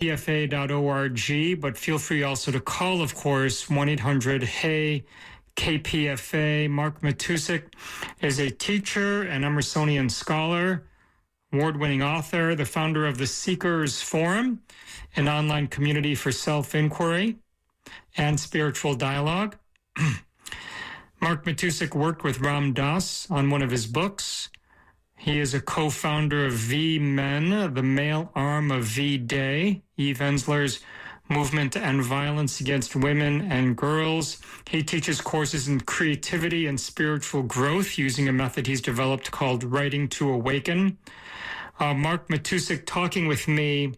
kpfa.org, but feel free also to call, of course, 1-800-HEY-KPFA. Mark Matusik is a teacher, an Emersonian scholar, award-winning author, the founder of the Seekers Forum, an online community for self-inquiry and spiritual dialogue. Mark Matusik worked with Ram Dass on one of his books. He is a co-founder of V-Men, the male arm of V-Day, Eve Ensler's movement to end violence against women and girls. He teaches courses in creativity and spiritual growth using a method he's developed called Writing to Awaken. Mark Matusik talking with me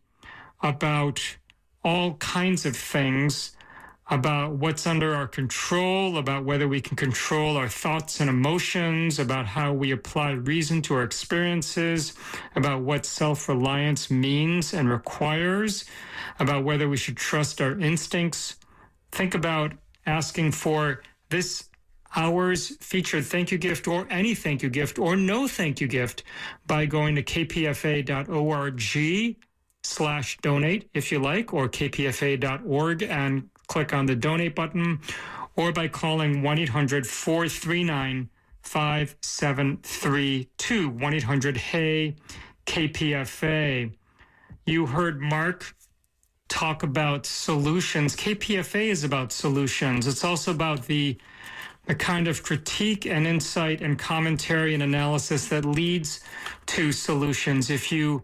about all kinds of things, about what's under our control, about whether we can control our thoughts and emotions, about how we apply reason to our experiences, about what self-reliance means and requires, about whether we should trust our instincts. Think about asking for this hour's featured thank you gift or any thank you gift or no thank you gift by going to kpfa.org/donate if you like, or kpfa.org and click on the donate button, or by calling 1-800-439-5732, 1-800-HEY-KPFA. You heard Mark talk about solutions. KPFA is about solutions. It's also about the kind of critique and insight and commentary and analysis that leads to solutions. If you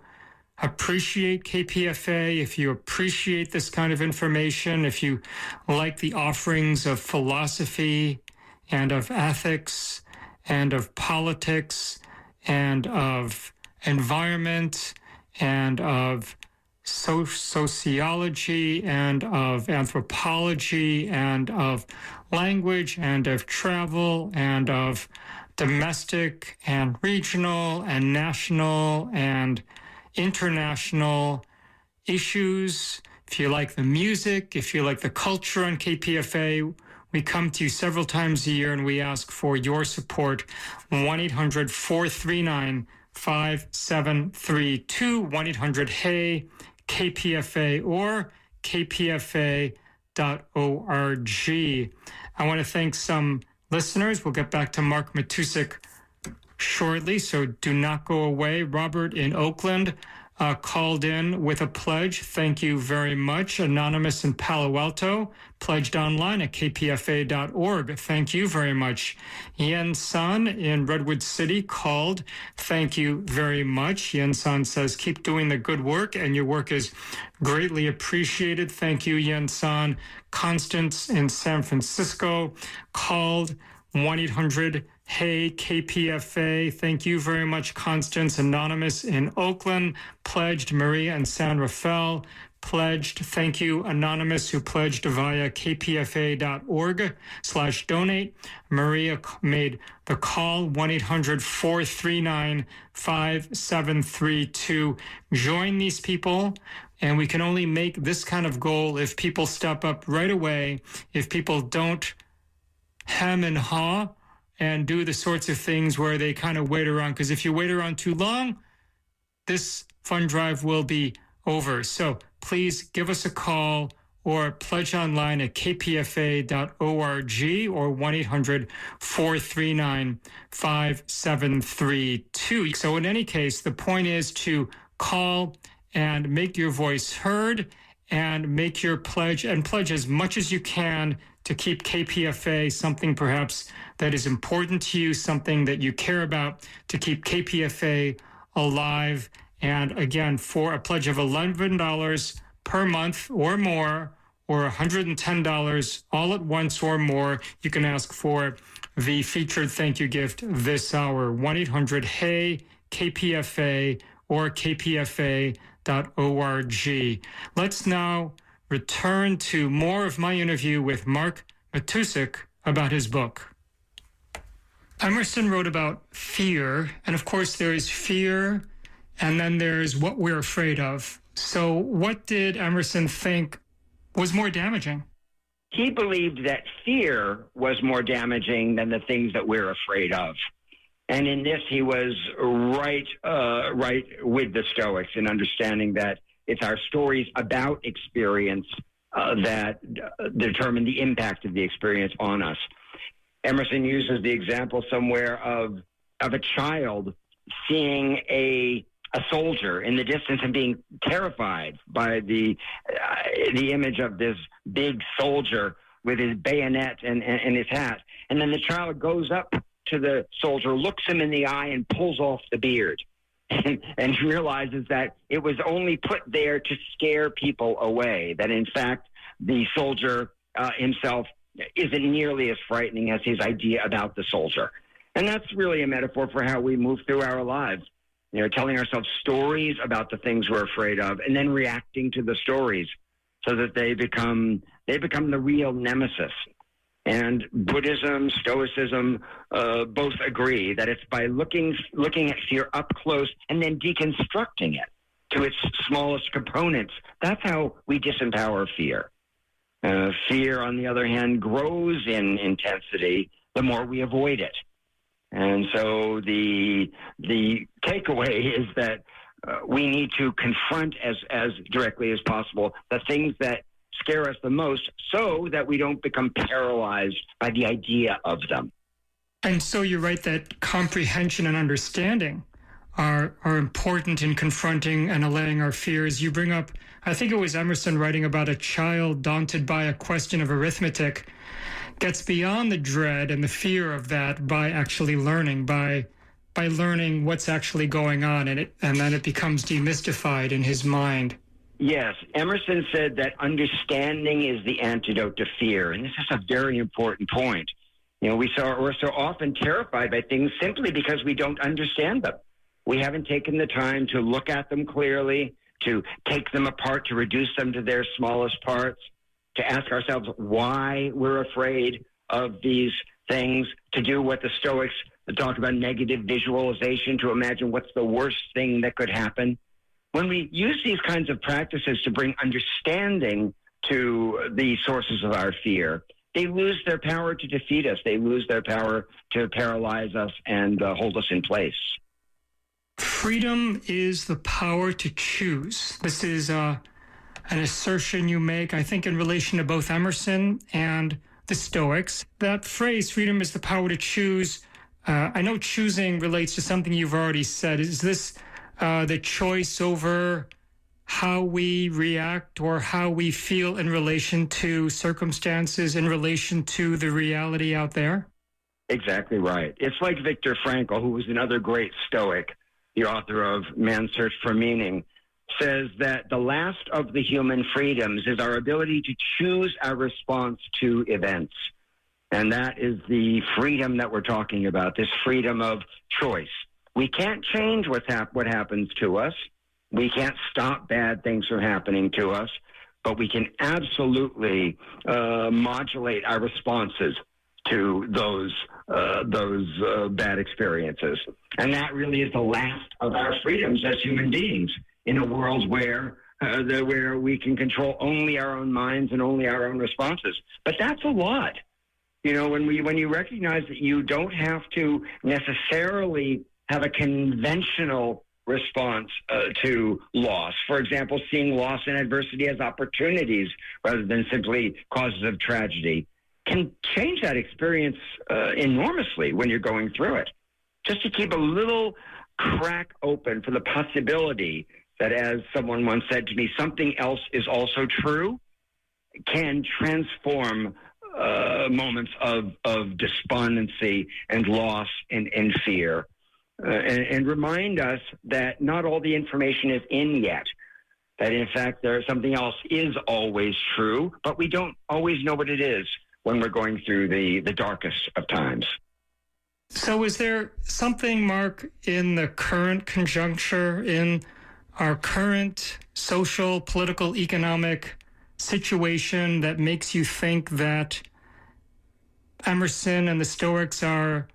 appreciate KPFA, if you appreciate this kind of information, if you like the offerings of philosophy and of ethics and of politics and of environment and of sociology and of anthropology and of language and of travel and of domestic and regional and national and international issues, if you like the music, if you like the culture on KPFA, we come to you several times a year and we ask for your support. 1-800-439-5732, 1-800-HEY-KPFA or kpfa.org. I want to thank some listeners. We'll get back to Mark Matusik shortly, so do not go away. Robert in Oakland called in with a pledge. Thank you very much. Anonymous in Palo Alto pledged online at kpfa.org. Thank you very much. Yen San in Redwood City called. Thank you very much. Yen San says, keep doing the good work, and your work is greatly appreciated. Thank you, Yen San. Constance in San Francisco called. 1-800-HEY KPFA. Thank you very much, Constance. Anonymous in Oakland pledged. Maria in San Rafael pledged. Thank you, Anonymous, who pledged via kpfa.org/donate. Maria made the call, 1-800-439-5732. Join these people. And we can only make this kind of goal if people step up right away, if people don't hem and haw and do the sorts of things where they kind of wait around. Because if you wait around too long, this fund drive will be over. So please give us a call or pledge online at kpfa.org or 1-800-439-5732. So in any case, the point is to call and make your voice heard and make your pledge, and pledge as much as you can to keep KPFA something perhaps that is important to you, something that you care about, to keep KPFA alive. And again, for a pledge of $11 per month or more, or $110 all at once or more, you can ask for the featured thank you gift this hour. 1-800-HEY-KPFA or kpfa.org. Let's now return to more of my interview with Mark Matusik about his book. Emerson wrote about fear, and of course there is fear, and then there's what we're afraid of. So what did Emerson think was more damaging? He believed that fear was more damaging than the things that we're afraid of. And in this, he was right with the Stoics in understanding that It's our stories about experience that determine the impact of the experience on us. Emerson uses the example somewhere of a child seeing a soldier in the distance and being terrified by the image of this big soldier with his bayonet and his hat. And then the child goes up to the soldier, looks him in the eye, and pulls off the beard. And realizes that it was only put there to scare people away, that in fact the soldier himself isn't nearly as frightening as his idea about the soldier. And that's really a metaphor for how we move through our lives, telling ourselves stories about the things we're afraid of and then reacting to the stories so that they become the real nemesis. And Buddhism, Stoicism, both agree that it's by looking at fear up close and then deconstructing it to its smallest components. That's how we disempower fear. Fear, on the other hand, grows in intensity the more we avoid it. And so the takeaway is that we need to confront as directly as possible the things that scare us the most so that we don't become paralyzed by the idea of them. And so you're right that comprehension and understanding are important in confronting and allaying our fears. You bring up, I think it was Emerson writing about a child daunted by a question of arithmetic gets beyond the dread and the fear of that by actually learning, by learning what's actually going on, and then it becomes demystified in his mind. Yes, Emerson said that understanding is the antidote to fear, and this is a very important point. We're so often terrified by things simply because we don't understand them. We haven't taken the time to look at them clearly, to take them apart, to reduce them to their smallest parts, to ask ourselves why we're afraid of these things, to do what the Stoics talk about, negative visualization, to imagine what's the worst thing that could happen. When we use these kinds of practices to bring understanding to the sources of our fear, they lose their power to defeat us. They lose their power to paralyze us and hold us in place. Freedom is the power to choose. This is an assertion you make, I think, in relation to both Emerson and the Stoics. That phrase, freedom is the power to choose, I know choosing relates to something you've already said. Is this the choice over how we react or how we feel in relation to circumstances, in relation to the reality out there? Exactly right. It's like Viktor Frankl, who was another great Stoic, the author of Man's Search for Meaning, says that the last of the human freedoms is our ability to choose our response to events. And that is the freedom that we're talking about, this freedom of choice. We can't change what happens to us. We can't stop bad things from happening to us, but we can absolutely modulate our responses to those bad experiences. And that really is the last of our freedoms as human beings in a world where we can control only our own minds and only our own responses. But that's a lot. When you recognize that you don't have to necessarily have a conventional response to loss. For example, seeing loss and adversity as opportunities rather than simply causes of tragedy can change that experience enormously when you're going through it. Just to keep a little crack open for the possibility that, as someone once said to me, something else is also true, can transform moments of despondency and loss and fear. And remind us that not all the information is in yet, that in fact something else is always true, but we don't always know what it is when we're going through the darkest of times. So is there something, Mark, in the current conjuncture, in our current social, political, economic situation that makes you think that Emerson and the Stoics are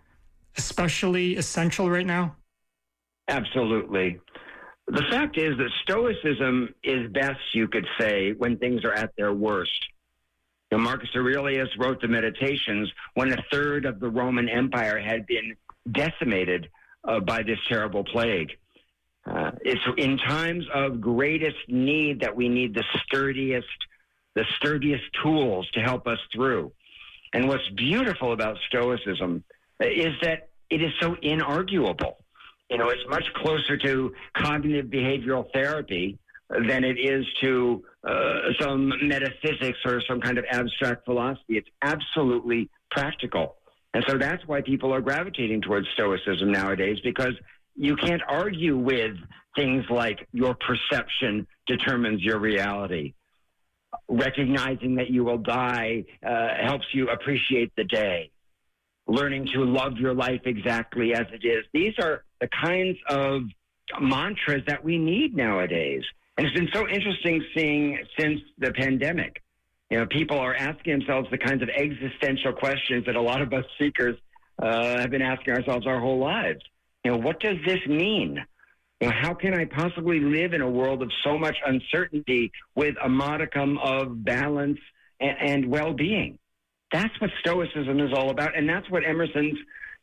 especially essential right now? Absolutely. The fact is that Stoicism is best, you could say, when things are at their worst. Marcus Aurelius wrote the Meditations when a third of the Roman Empire had been decimated by this terrible plague. It's in times of greatest need that we need the sturdiest tools to help us through. And what's beautiful about Stoicism is that it is so inarguable. You know, it's much closer to cognitive behavioral therapy than it is to some metaphysics or some kind of abstract philosophy. It's absolutely practical. And so that's why people are gravitating towards Stoicism nowadays, because you can't argue with things like your perception determines your reality. Recognizing that you will die helps you appreciate the day. Learning to love your life exactly as it is. These are the kinds of mantras that we need nowadays. And it's been so interesting seeing since the pandemic. You know, people are asking themselves the kinds of existential questions that a lot of us seekers have been asking ourselves our whole lives. You know, what does this mean? You know, how can I possibly live in a world of so much uncertainty with a modicum of balance and well-being? That's what Stoicism is all about, and that's what Emerson's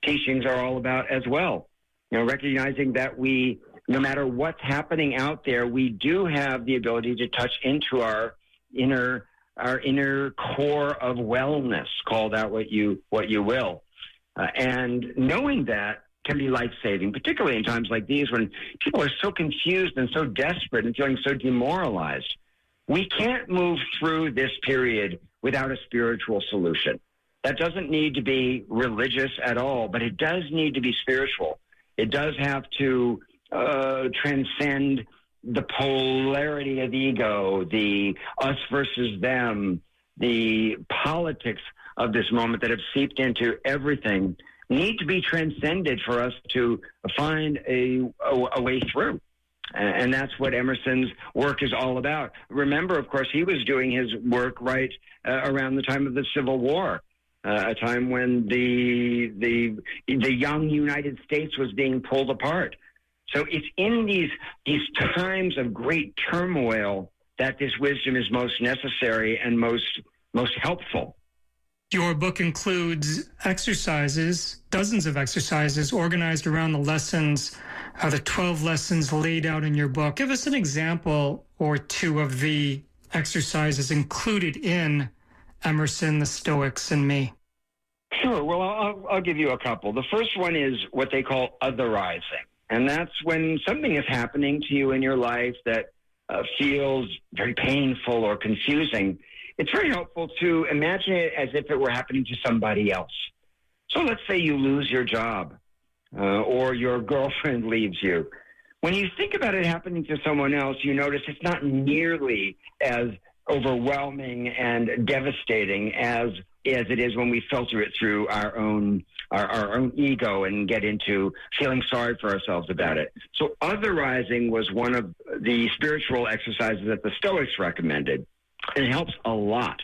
teachings are all about as well. You know, recognizing that we, no matter what's happening out there, we do have the ability to touch into our inner core of wellness, call that what you will. And knowing that can be life-saving, particularly in times like these when people are so confused and so desperate and feeling so demoralized. We can't move through this period without a spiritual solution. That doesn't need to be religious at all, but it does need to be spiritual. It does have to transcend the polarity of ego, the us versus them, the politics of this moment that have seeped into everything, need to be transcended for us to find a way through. And that's what Emerson's work is all about. Remember, of course, he was doing his work right around the time of the Civil War, a time when the young United States was being pulled apart. So it's in these times of great turmoil that this wisdom is most necessary and most helpful. Your book includes exercises, dozens of exercises organized around the lessons, the 12 lessons laid out in your book. Give us an example or two of the exercises included in Emerson, the Stoics, and Me. Sure. Well, I'll give you a couple. The first one is what they call otherizing. And that's when something is happening to you in your life that feels very painful or confusing. It's very helpful to imagine it as if it were happening to somebody else. So let's say you lose your job or your girlfriend leaves you. When you think about it happening to someone else, you notice it's not nearly as overwhelming and devastating as it is when we filter it through our own ego and get into feeling sorry for ourselves about it. So otherizing was one of the spiritual exercises that the Stoics recommended. And it helps a lot.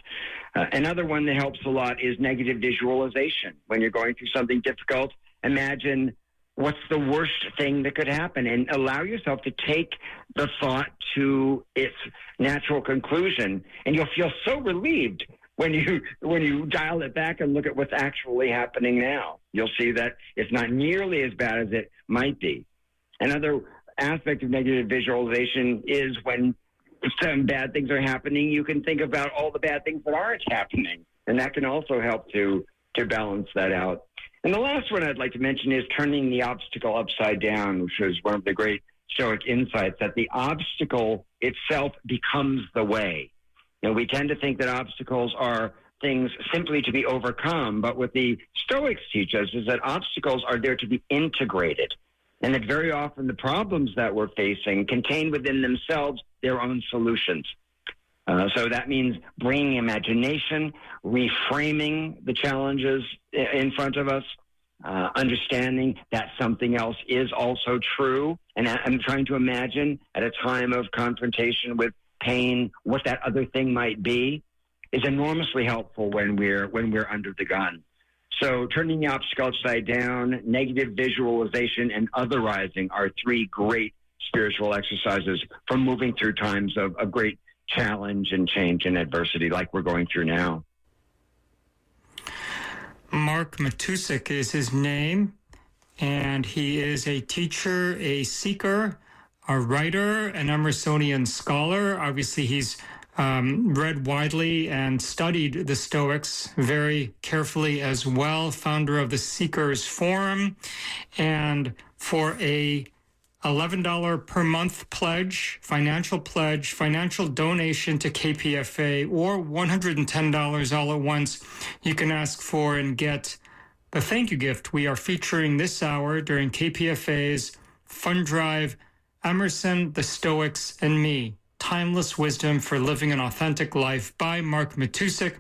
Another one that helps a lot is negative visualization. When you're going through something difficult, imagine what's the worst thing that could happen and allow yourself to take the thought to its natural conclusion. And you'll feel so relieved when you dial it back and look at what's actually happening now. You'll see that it's not nearly as bad as it might be. Another aspect of negative visualization is when some bad things are happening, you can think about all the bad things that aren't happening. And that can also help to balance that out. And the last one I'd like to mention is turning the obstacle upside down, which is one of the great Stoic insights, that the obstacle itself becomes the way. You know, we tend to think that obstacles are things simply to be overcome, but what the Stoics teach us is that obstacles are there to be integrated. And that very often the problems that we're facing contain within themselves their own solutions. So that means bringing imagination, reframing the challenges in front of us, understanding that something else is also true. And I'm trying to imagine at a time of confrontation with pain what that other thing might be is enormously helpful when we're under the gun. So turning the obstacle upside down, negative visualization, and otherizing are three great spiritual exercises for moving through times of great challenge and change and adversity like we're going through now. Mark Matusik is his name, and he is a teacher, a seeker, a writer, an Emersonian scholar. Obviously, he's read widely and studied the Stoics very carefully as well, founder of the Seekers Forum. And for a $11 per month pledge, financial donation to KPFA, or $110 all at once, you can ask for and get the thank you gift we are featuring this hour during KPFA's Fund Drive, Emerson, the Stoics, and Me, Timeless Wisdom for Living an Authentic Life by Mark Matusik.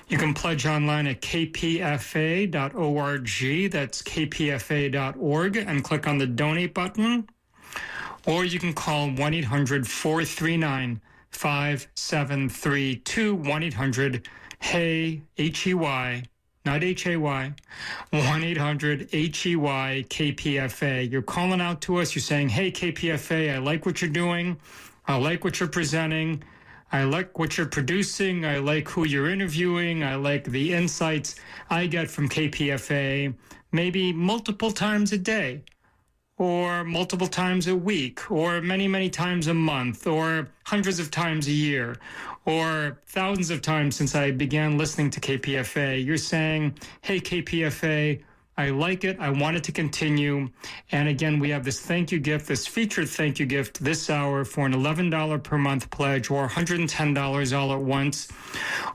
You can pledge online at kpfa.org, that's kpfa.org, and click on the donate button. Or you can call 1-800-439-5732, 1-800-HEY, H-E-Y, not H-A-Y, 1-800-HEY-KPFA. You're calling out to us. You're saying, hey, KPFA, I like what you're doing. I like what you're presenting. I like what you're producing. I like who you're interviewing. I like the insights I get from KPFA, maybe multiple times a day, or multiple times a week, or many, many times a month, or hundreds of times a year, or thousands of times since I began listening to KPFA. You're saying, hey, KPFA, I like it. I want it to continue. And again, we have this thank you gift, this featured thank you gift this hour for an $11 per month pledge, or $110 all at once.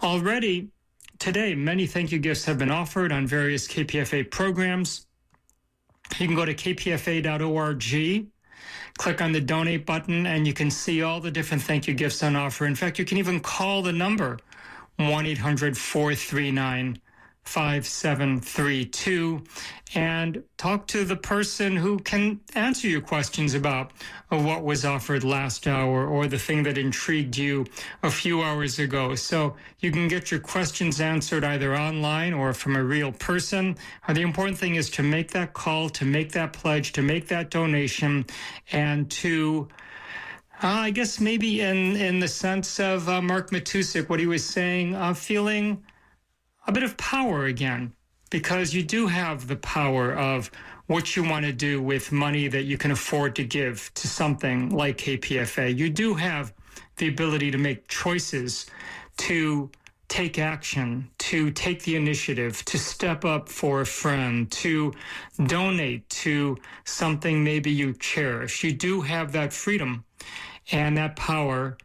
Already today, many thank you gifts have been offered on various KPFA programs. You can go to kpfa.org, click on the donate button, and you can see all the different thank you gifts on offer. In fact, you can even call the number 1-800-439-5732 and talk to the person who can answer your questions about what was offered last hour or the thing that intrigued you a few hours ago. So you can get your questions answered either online or from a real person. The important thing is to make that call, to make that pledge, to make that donation, and to I guess maybe in the sense of Mark Matusik, what he was saying, feeling a bit of power again, because you do have the power of what you want to do with money that you can afford to give to something like KPFA. You do have the ability to make choices, to take action, to take the initiative, to step up for a friend, to donate to something maybe you cherish. You do have that freedom and that power,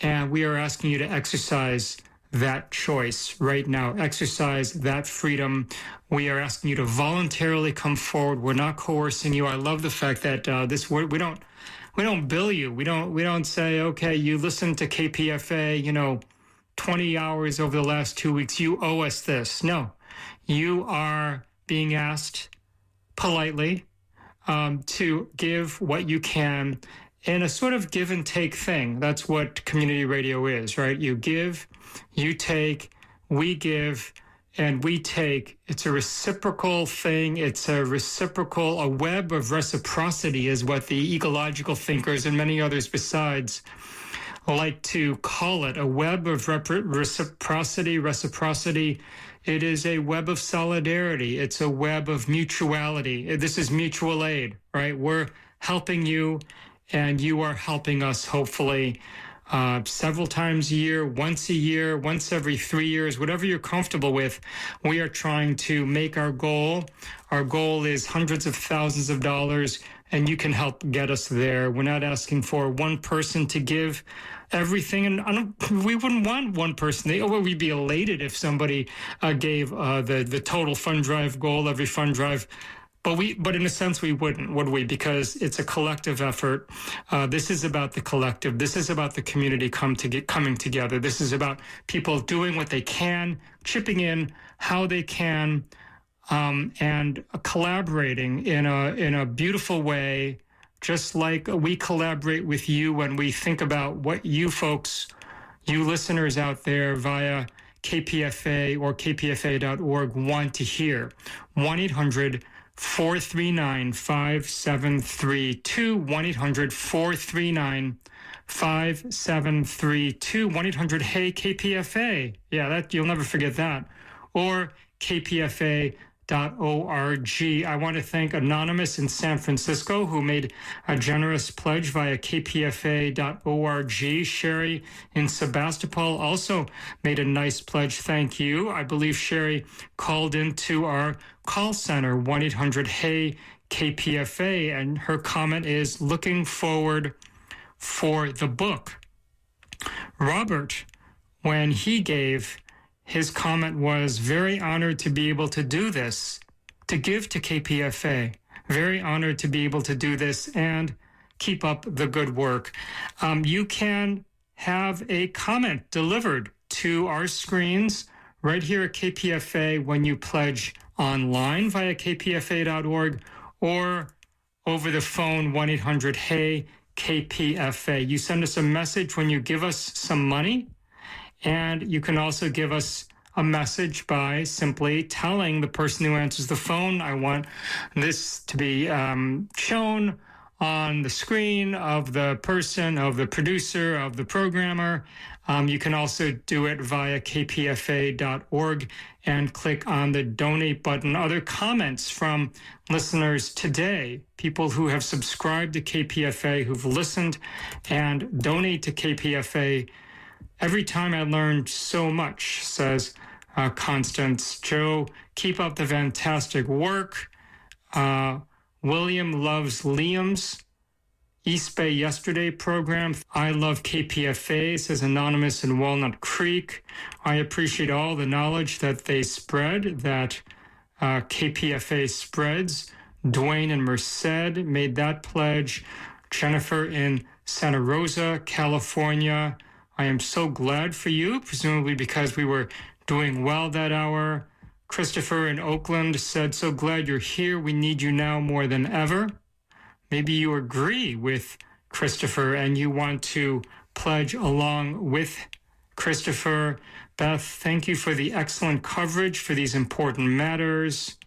and we are asking you to exercise that choice right now. Exercise that freedom. We are asking you to voluntarily come forward. We're not coercing you. I love the fact that we don't bill you. We don't say, okay, you listened to KPFA, 20 hours over the last 2 weeks. You owe us this. No, you are being asked politely to give what you can in a sort of give and take thing. That's what community radio is, right? You give, you take, we give, and we take. It's a reciprocal thing. It's a web of reciprocity is what the ecological thinkers and many others besides like to call it. A web of reciprocity. It is a web of solidarity. It's a web of mutuality. This is mutual aid, right? We're helping you, and you are helping us, hopefully, several times a year, once every 3 years, whatever you're comfortable with. We are trying to make our goal. Our goal is hundreds of thousands of dollars, and you can help get us there. We're not asking for one person to give everything, and we wouldn't want one person. We'd be elated if somebody gave the total fund drive goal, every fund drive. But in a sense, we wouldn't, would we? Because it's a collective effort. This is about the collective. This is about the community coming together. This is about people doing what they can, chipping in how they can, and collaborating in a beautiful way, just like we collaborate with you when we think about what you folks, you listeners out there via KPFA or kpfa.org want to hear. 1-800-439-5732, 1-800-439-5732, 1-800-HEY-KPFA. Yeah, that you'll never forget that. Or kpfa.org. I want to thank Anonymous in San Francisco, who made a generous pledge via kpfa.org. Sherry in Sebastopol also made a nice pledge. Thank you. I believe Sherry called into our call center, 1-800-HEY-KPFA, and her comment is looking forward for the book. Robert, when he gave, his comment was very honored to be able to do this, to give to KPFA. Very honored to be able to do this and keep up the good work. You can have a comment delivered to our screens right here at KPFA when you pledge online via kpfa.org or over the phone, 1-800-HEY-KPFA. You send us a message when you give us some money, and you can also give us a message by simply telling the person who answers the phone, I want this to be shown on the screen of the person, of the producer, of the programmer. You can also do it via kpfa.org and click on the donate button. Other comments from listeners today, people who have subscribed to KPFA, who've listened and donate to KPFA. Every time I learned so much, says Constance. Joe, keep up the fantastic work. William loves Liam's East Bay Yesterday program. I love KPFA, says Anonymous in Walnut Creek. I appreciate all the knowledge that they spread, that KPFA spreads. Dwayne and Merced made that pledge. Jennifer in Santa Rosa, California. I am so glad for you, presumably because we were doing well that hour. Christopher in Oakland said, so glad you're here. We need you now more than ever. Maybe you agree with Christopher and you want to pledge along with Christopher. Beth, thank you for the excellent coverage for these important matters.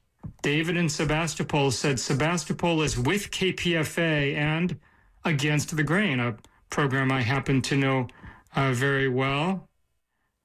David in Sebastopol said, Sebastopol is with KPFA and Against the Grain, a program I happen to know very well.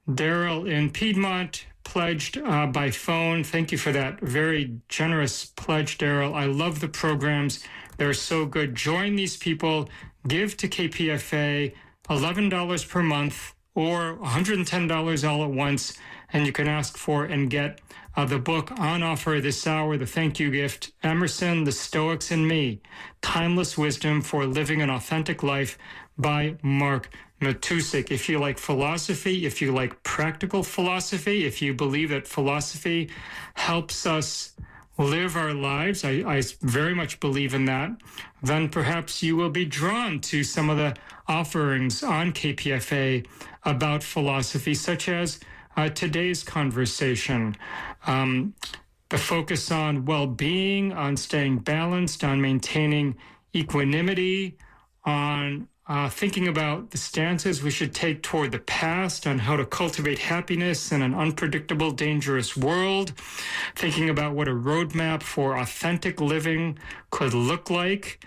Daryl in Piedmont pledged by phone. Thank you for that very generous pledge, Daryl. I love the programs. They're so good. Join these people. Give to KPFA $11 per month or $110 all at once, and you can ask for and get the book on offer this hour, the thank you gift, Emerson, The Stoics and Me, Timeless Wisdom for Living an Authentic Life by Mark Matusik. If you like philosophy, if you like practical philosophy, if you believe that philosophy helps us live our lives, I very much believe in that, then perhaps you will be drawn to some of the offerings on KPFA about philosophy, such as today's conversation. The focus on well-being, on staying balanced, on maintaining equanimity, on thinking about the stances we should take toward the past, on how to cultivate happiness in an unpredictable, dangerous world, thinking about what a roadmap for authentic living could look like.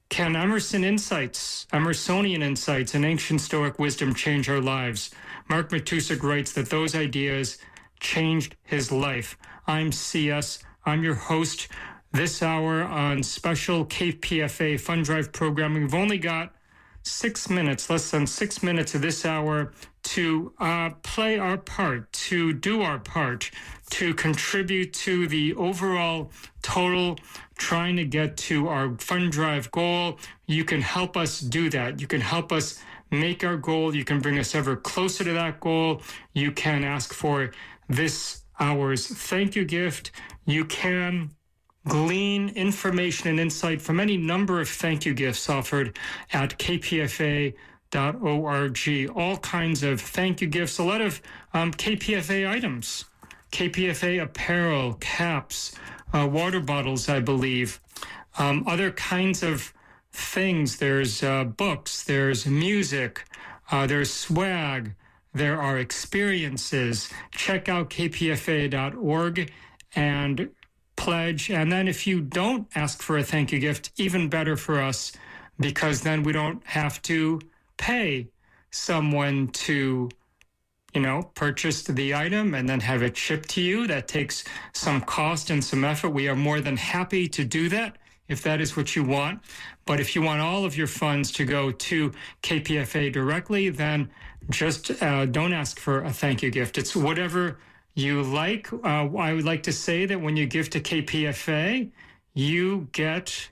Can Emersonian insights and ancient Stoic wisdom change our lives? Mark Matusik writes that those ideas changed his life. I'm CS. I'm your host this hour on special KPFA Fund Drive programming. We've only got 6 minutes, less than 6 minutes of this hour to play our part, to do our part, to contribute to the overall total, trying to get to our fund drive goal. You can help us do that. You can help us make our goal. You can bring us ever closer to that goal. You can ask for this hour's thank you gift. You can glean information and insight from any number of thank you gifts offered at kpfa.org. All kinds of thank you gifts, a lot of KPFA items, KPFA apparel, caps, water bottles, I believe, other kinds of things. There's books, there's music, there's swag, there are experiences. Check out kpfa.org and pledge. And then if you don't ask for a thank you gift, even better for us, because then we don't have to pay someone to, purchase the item and then have it shipped to you. That takes some cost and some effort. We are more than happy to do that if that is what you want. But if you want all of your funds to go to KPFA directly, then just don't ask for a thank you gift. It's whatever you like. I would like to say that when you give to KPFA, you get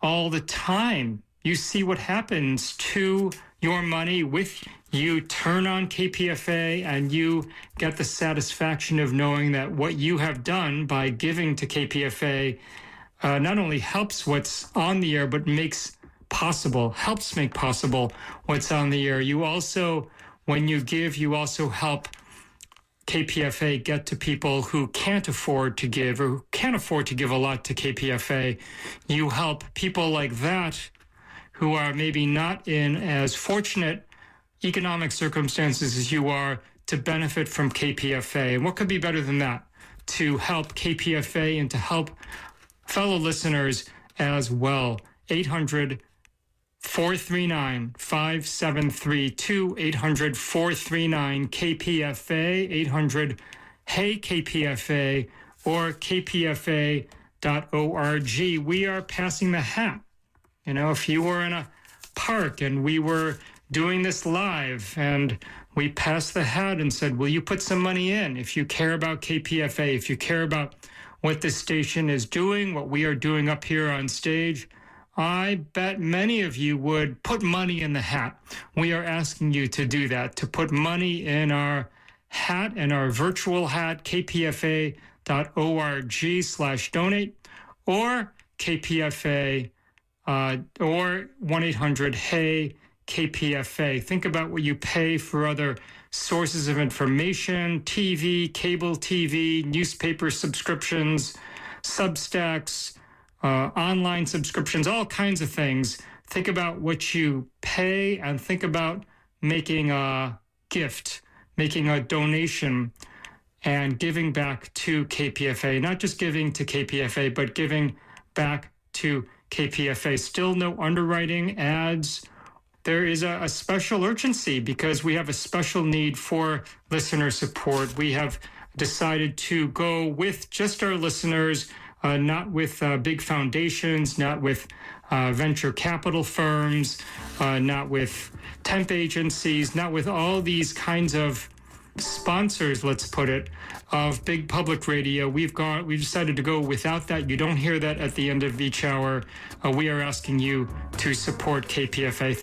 all the time. You see what happens to your money with you. Turn on KPFA and you get the satisfaction of knowing that what you have done by giving to KPFA not only helps what's on the air, but helps make possible what's on the air. You also, when you give, you also help KPFA get to people who can't afford to give or who can't afford to give a lot to KPFA. You help people like that who are maybe not in as fortunate economic circumstances as you are to benefit from KPFA. And what could be better than that? To help KPFA and to help fellow listeners as well. 800-439-5732, 800-439-KPFA, 800-HEY-KPFA, or kpfa.org. We are passing the hat. If you were in a park and we were doing this live and we passed the hat and said, will you put some money in? If you care about KPFA, if you care about what this station is doing, what we are doing up here on stage, I bet many of you would put money in the hat. We are asking you to do that, to put money in our hat, in our virtual hat, kpfa.org/donate, or KPFA, or 1-800-HEY-KPFA. Think about what you pay for other sources of information, TV, cable TV, newspaper subscriptions, Substacks, online subscriptions, all kinds of things. Think about what you pay and think about making a gift, making a donation, and giving back to KPFA. Not just giving to KPFA, but giving back to KPFA. Still no underwriting ads. There is a special urgency because we have a special need for listener support. We have decided to go with just our listeners, not with big foundations, not with venture capital firms, not with temp agencies, not with all these kinds of sponsors, let's put it, of big public radio. We've decided to go without that. You don't hear that at the end of each hour. We are asking you to support KPFA.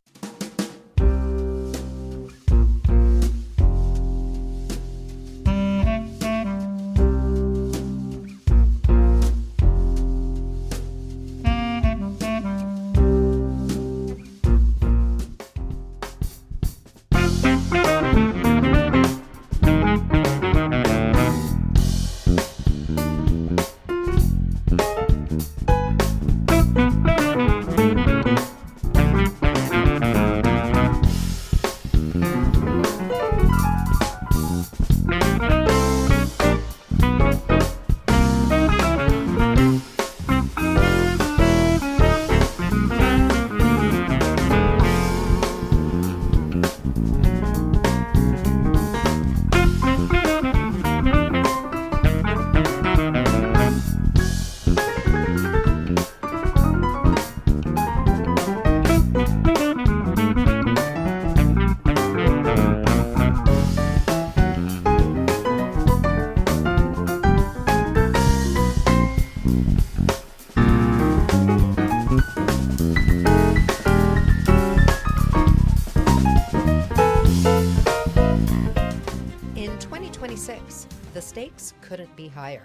The stakes couldn't be higher.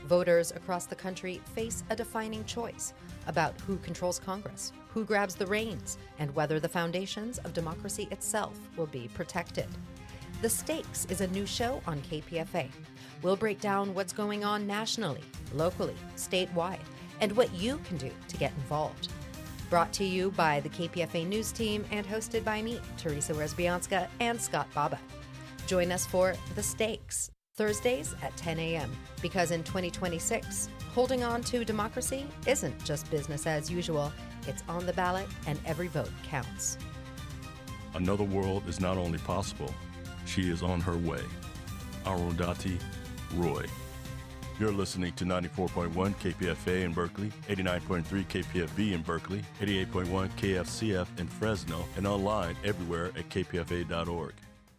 Voters across the country face a defining choice about who controls Congress, who grabs the reins, and whether the foundations of democracy itself will be protected. The Stakes is a new show on KPFA. We'll break down what's going on nationally, locally, statewide, and what you can do to get involved. Brought to you by the KPFA News Team and hosted by me, Teresa Wierzbianska, and Scott Baba. Join us for The Stakes, Thursdays at 10 a.m. Because in 2026, holding on to democracy isn't just business as usual. It's on the ballot and every vote counts. Another world is not only possible, She is on her way. Arundhati Roy. You're listening to 94.1 KPFA in Berkeley, 89.3 KPFB in Berkeley, 88.1 KFCF in Fresno, and online everywhere at kpfa.org.